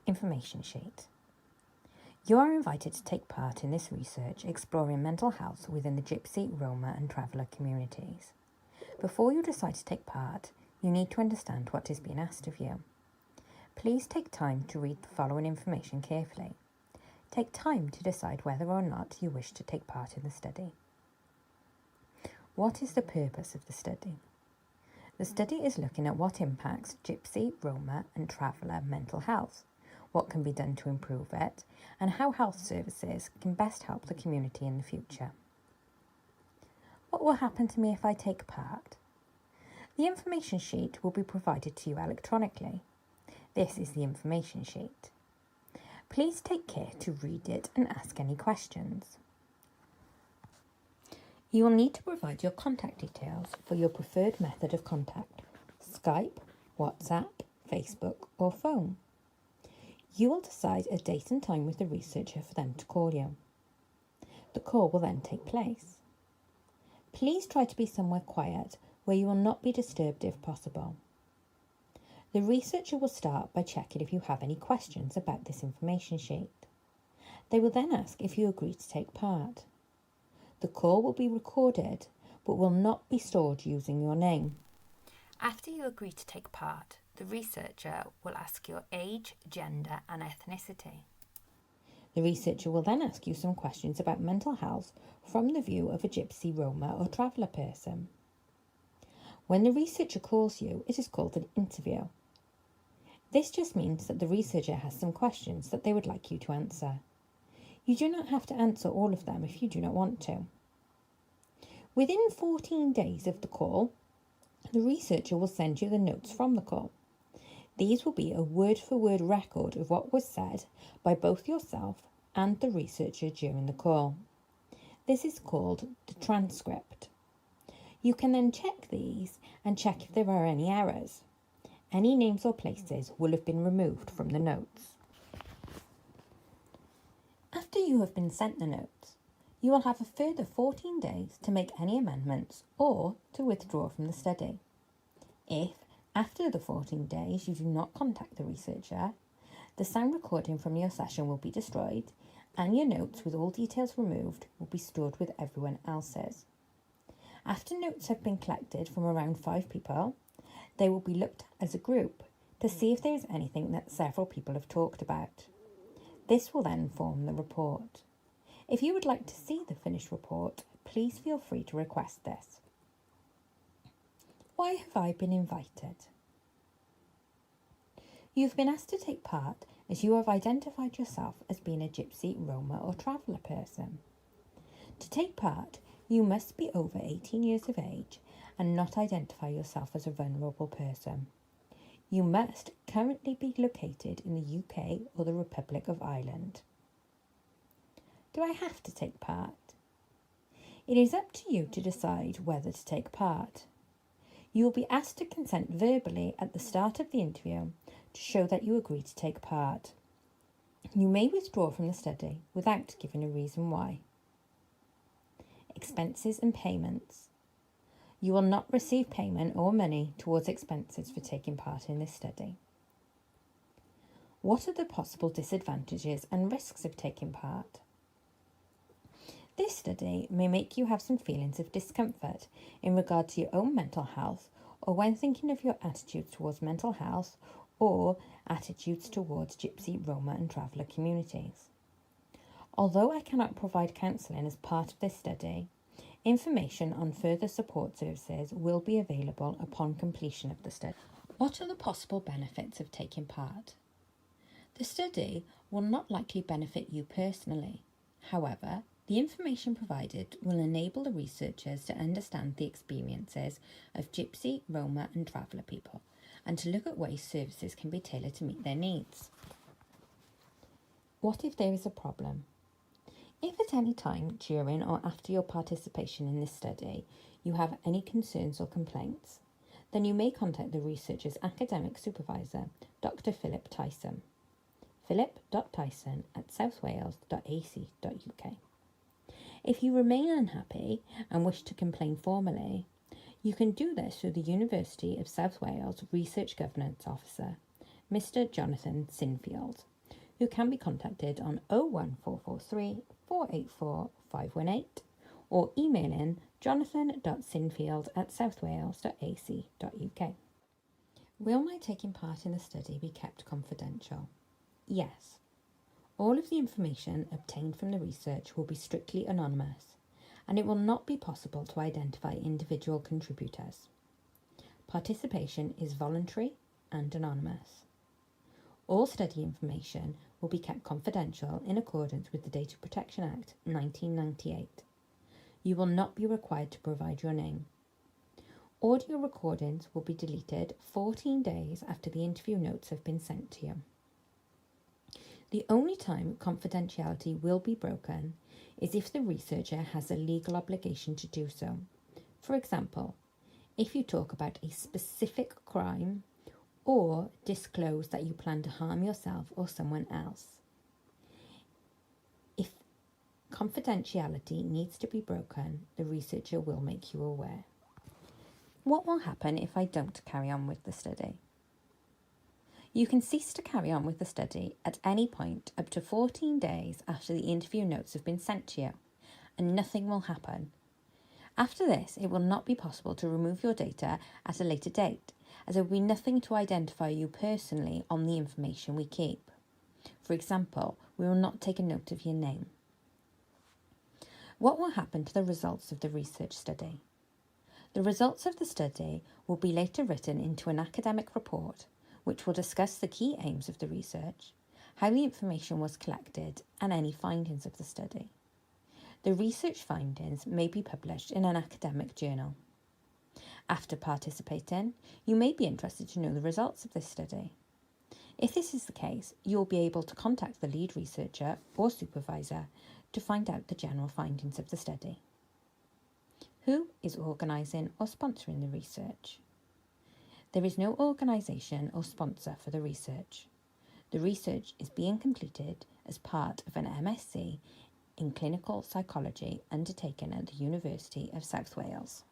Information sheet. You are invited to take part in this research exploring mental health within the Gypsy, Roma and Traveller communities. Before you decide to take part, you need to understand what is being asked of you. Please take time to read the following information carefully. Take time to decide whether or not you wish to take part in the study. What is the purpose of the study? The study is looking at what impacts Gypsy, Roma and Traveller mental health, what can be done to improve it, and how health services can best help the community in the future. What will happen to me if I take part? The information sheet will be provided to you electronically. This is the information sheet. Please take care to read it and ask any questions. You will need to provide your contact details for your preferred method of contact: Skype, WhatsApp, Facebook or phone. You will decide a date and time with the researcher for them to call you. The call will then take place. Please try to be somewhere quiet where you will not be disturbed if possible. The researcher will start by checking if you have any questions about this information sheet. They will then ask if you agree to take part. The call will be recorded but will not be stored using your name. After you agree to take part, the researcher will ask your age, gender and ethnicity. The researcher will then ask you some questions about mental health from the view of a Gypsy, Roma or Traveller person. When the researcher calls you, it is called an interview. This just means that the researcher has some questions that they would like you to answer. You do not have to answer all of them if you do not want to. Within 14 days of the call, the researcher will send you the notes from the call. These will be a word-for-word record of what was said by both yourself and the researcher during the call. This is called the transcript. You can then check these and check if there are any errors. Any names or places will have been removed from the notes. After you have been sent the notes, you will have a further 14 days to make any amendments or to withdraw from the study. If, after the 14 days, you do not contact the researcher, the sound recording from your session will be destroyed and your notes with all details removed will be stored with everyone else's. After notes have been collected from around 5 people, they will be looked at as a group to see if there is anything that several people have talked about. This will then form the report. If you would like to see the finished report, please feel free to request this. Why have I been invited? You've been asked to take part as you have identified yourself as being a Gypsy, Roma or Traveller person. To take part, you must be over 18 years of age and not identify yourself as a vulnerable person. You must currently be located in the UK or the Republic of Ireland. Do I have to take part? It is up to you to decide whether to take part. You will be asked to consent verbally at the start of the interview to show that you agree to take part. You may withdraw from the study without giving a reason why. Expenses and payments. You will not receive payment or money towards expenses for taking part in this study. What are the possible disadvantages and risks of taking part? This study may make you have some feelings of discomfort in regard to your own mental health or when thinking of your attitudes towards mental health or attitudes towards Gypsy, Roma and Traveller communities. Although I cannot provide counselling as part of this study, information on further support services will be available upon completion of the study. What are the possible benefits of taking part? The study will not likely benefit you personally. However, the information provided will enable the researchers to understand the experiences of Gypsy, Roma and Traveller people and to look at ways services can be tailored to meet their needs. What if there is a problem? If at any time during or after your participation in this study you have any concerns or complaints, then you may contact the researcher's academic supervisor, Dr. Philip Tyson. philip.tyson@southwales.ac.uk. If you remain unhappy and wish to complain formally, you can do this through the University of South Wales Research Governance Officer, Mr. Jonathan Sinfield, who can be contacted on 01443 484 518 or email in jonathan.sinfield@southwales.ac.uk. Will my taking part in the study be kept confidential? Yes. All of the information obtained from the research will be strictly anonymous, and it will not be possible to identify individual contributors. Participation is voluntary and anonymous. All study information will be kept confidential in accordance with the Data Protection Act 1998. You will not be required to provide your name. Audio recordings will be deleted 14 days after the interview notes have been sent to you. The only time confidentiality will be broken is if the researcher has a legal obligation to do so. For example, if you talk about a specific crime or disclose that you plan to harm yourself or someone else. If confidentiality needs to be broken, the researcher will make you aware. What will happen if I don't carry on with the study? You can cease to carry on with the study at any point up to 14 days after the interview notes have been sent to you, and nothing will happen. After this, it will not be possible to remove your data at a later date, as there will be nothing to identify you personally on the information we keep. For example, we will not take a note of your name. What will happen to the results of the research study? The results of the study will be later written into an academic report, which will discuss the key aims of the research, how the information was collected, and any findings of the study. The research findings may be published in an academic journal. After participating, you may be interested to know the results of this study. If this is the case, you will be able to contact the lead researcher or supervisor to find out the general findings of the study. Who is organising or sponsoring the research? There is no organisation or sponsor for the research. The research is being completed as part of an MSc in clinical psychology undertaken at the University of South Wales.